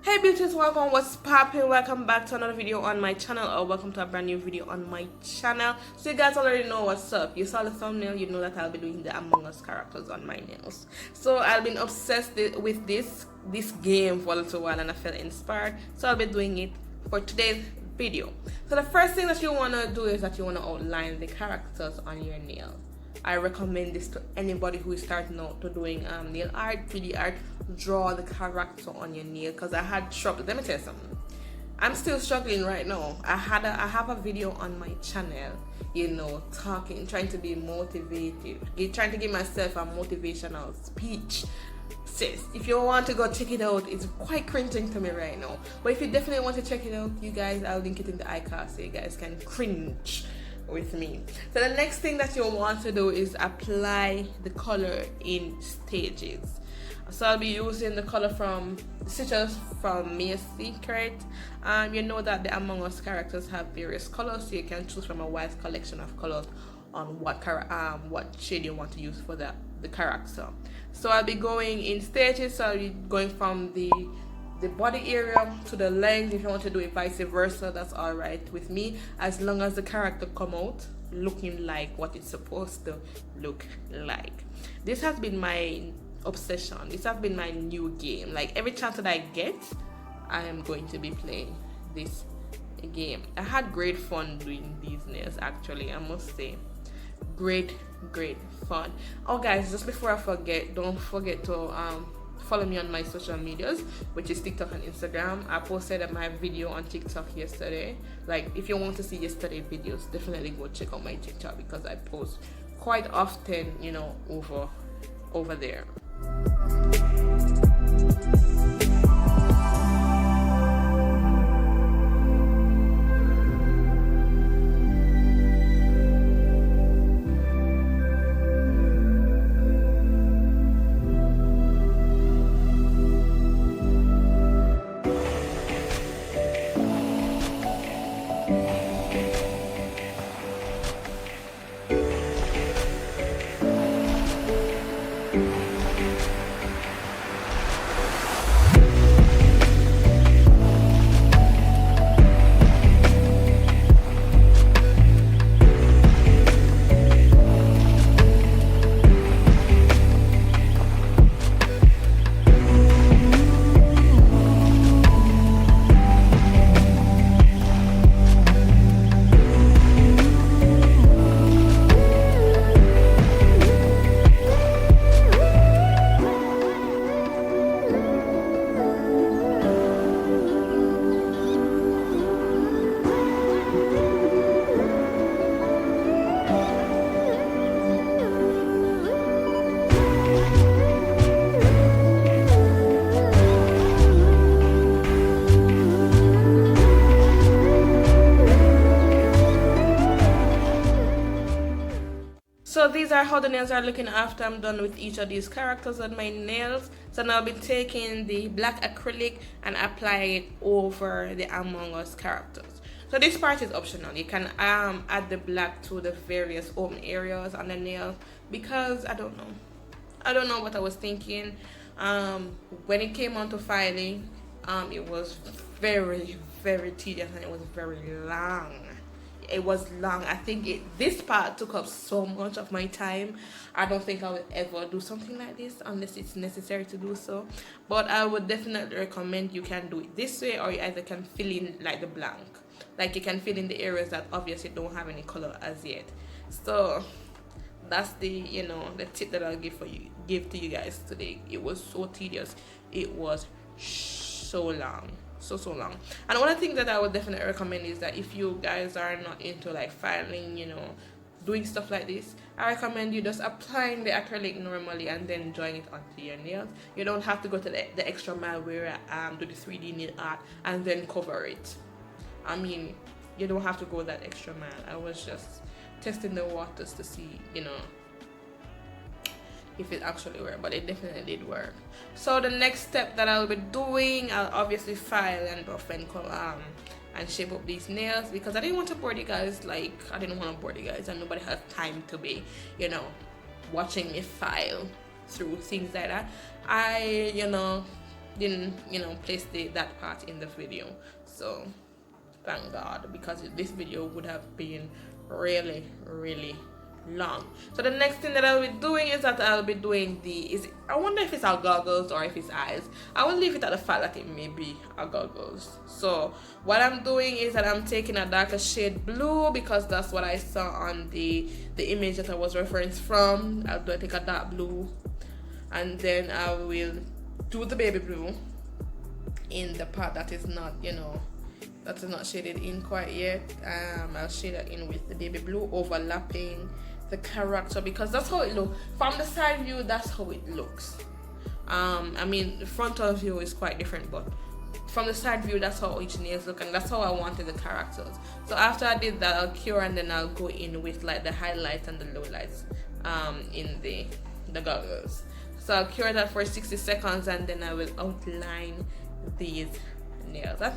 Hey beauties, welcome, what's poppin'? Welcome back to another video on my channel, or welcome to a brand new video on my channel. So you guys already know what's up. You saw the thumbnail, you know that I'll be doing the Among Us characters on my nails. So I've been obsessed with this game for a little while and I felt inspired, so I'll be doing it for today's video. So the first thing that you want to do is that you want to outline the characters on your nails. I recommend this to anybody who is starting out to doing nail art, 3D art. Draw the character on your nail, because I had trouble. Let me tell you something. I'm still struggling right now. I have a video on my channel, trying to be motivated, trying to give myself a motivational speech. Sis, if you want to go check it out, it's quite cringing to me right now. But if you definitely want to check it out, you guys, I'll link it in the iCard so you guys can cringe with me. So the next thing that you want to do is apply the color in stages. So I'll be using the color from Citrus from Mia Secret. You know that the Among Us characters have various colors, so you can choose from a wide collection of colors on what shade you want to use for the character. So I'll be going in stages. So I'll be going from the body area to the legs. If you want to do it vice versa, that's all right with me, as long as the character come out looking like what it's supposed to look like. This has been my obsession. This has been my new game. Like every chance that I get, I am going to be playing this game. I had great fun doing these nails, actually, I must say. Great fun. Oh guys, just before I forget, don't forget to follow me on my social medias, which is TikTok and Instagram. I posted my video on TikTok yesterday. Like if you want to see yesterday videos, definitely go check out my TikTok, because I post quite often, over there. So these are how the nails are looking after I'm done with each of these characters on my nails. So now I'll be taking the black acrylic and apply it over the Among Us characters. So this part is optional. You can add the black to the various open areas on the nail, because I don't know what I was thinking. When it came on to filing, it was very tedious and it was very long. It was long. I think this part took up so much of my time. I don't think I will ever do something like this unless it's necessary to do so. But I would definitely recommend you can do it this way, or you either can fill in like the blank. Like you can fill in the areas that obviously don't have any color as yet. So that's the the tip that I'll give to you guys today. It was so tedious. It was so long. So long. And one of the things that I would definitely recommend is that if you guys are not into like filing, doing stuff like this, I recommend you just applying the acrylic normally and then drawing it onto your nails. You don't have to go to the extra mile where do the 3D nail art and then cover it. I mean, you don't have to go that extra mile. I was just testing the waters to see, if it actually worked, but it definitely did work. So the next step that I'll be doing, I'll obviously file and buff and shape up these nails, because I didn't want to bore you guys. And nobody has time to be watching me file through things like that. I didn't place that part in the video. So thank God, because this video would have been really long. So the next thing that I'll be doing is that I'll be doing I wonder if it's our goggles or if it's eyes. I will leave it at the fact that it may be our goggles. So what I'm doing is that I'm taking a darker shade blue, because that's what I saw on the image that I was referenced from. I'll take a dark blue, and then I will do the baby blue in the part that is not that is not shaded in quite yet. I'll shade it in with the baby blue, overlapping the character, because that's how it looks from the side view. That's how it looks. I mean, the frontal view is quite different, but from the side view, that's how each nails look, and that's how I wanted the characters. So after I did that, I'll cure, and then I'll go in with like the highlights and the lowlights in the goggles. So I'll cure that for 60 seconds, and then I will outline these nails. I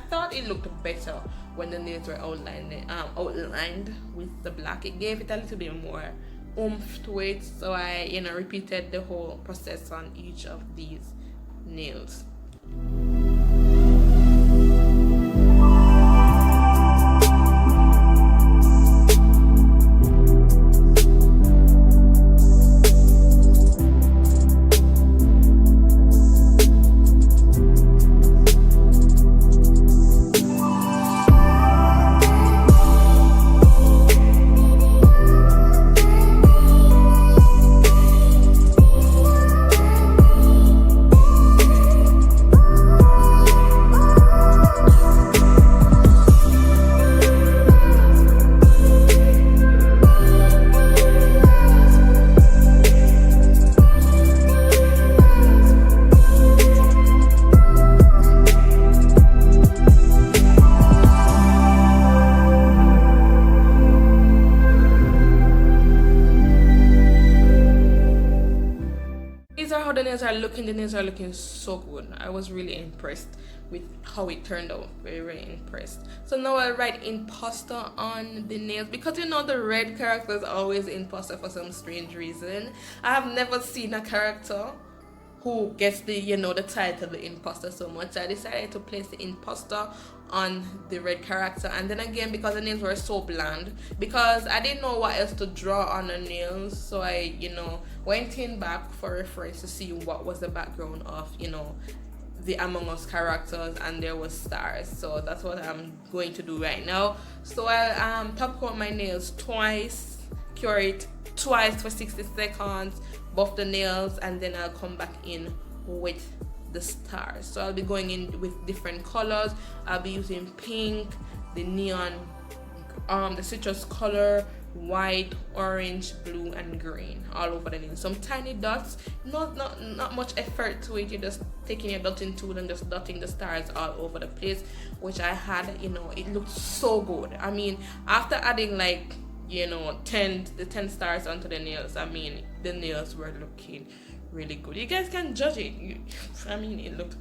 thought it looked better when the nails were outlined with the black. It gave it a little bit more oomph to it. So I repeated the whole process on each of these nails. The nails are looking so good. I was really impressed with how it turned out. Very impressed. So now I'll write imposter on the nails, because the red character is always imposter for some strange reason. I have never seen a character who gets the the title the imposter so much. I decided to place the imposter on the red character, and then again, because the nails were so bland, because I didn't know what else to draw on the nails, so I went in back for reference to see what was the background of the Among Us characters, and there was stars. So that's what I'm going to do right now. So I'll top coat my nails twice, cure it twice for 60 seconds, buff the nails, and then I'll come back in with the stars. So I'll be going in with different colors. I'll be using pink, the neon, the citrus color, white, orange, blue, and green all over the nail. Some tiny dots, not much effort to it. You're just taking your dotting tool and just dotting the stars all over the place, which I had. It looked so good. I mean, after adding like 10 stars onto the nails, I mean, the nails were looking really good. You guys can judge it. It looked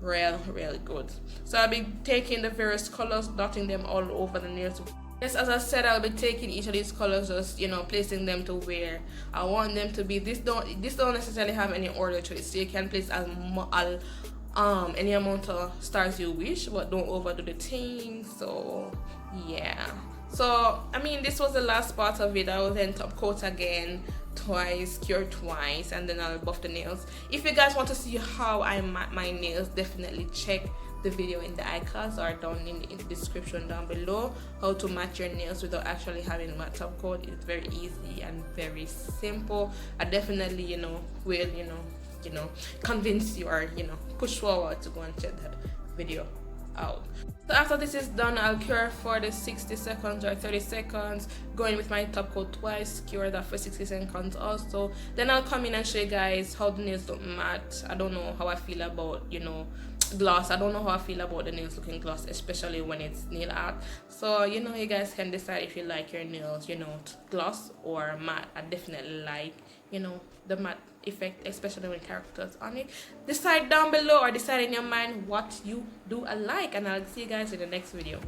real good. So I'll be taking the various colors, dotting them all over the nails. Yes, as I said, I'll be taking each of these colors, just placing them to where I want them to be. This don't necessarily have any order to it, so you can place any amount of stars you wish, but don't overdo the thing. So yeah. So this was the last part of it. I will then top coat again twice, cure twice, and then I'll buff the nails. If you guys want to see how I mat my nails, definitely check the video in the icons or down in the description down below. How to mat your nails without actually having matte top coat. It's very easy and very simple. I definitely will convince you, or push forward to go and check that video out. So after this is done, I'll cure for the 60 seconds or 30 seconds, going with my top coat twice, cure that for 60 seconds also. Then I'll come in and show you guys how the nails look matte. I don't know how I feel about gloss. I don't know how I feel about the nails looking gloss, especially when it's nail art. So you guys can decide if you like your nails gloss or matte. I definitely like the matte effect, especially when characters on it. Decide down below, or decide in your mind what you do alike, and I'll see you guys in the next video.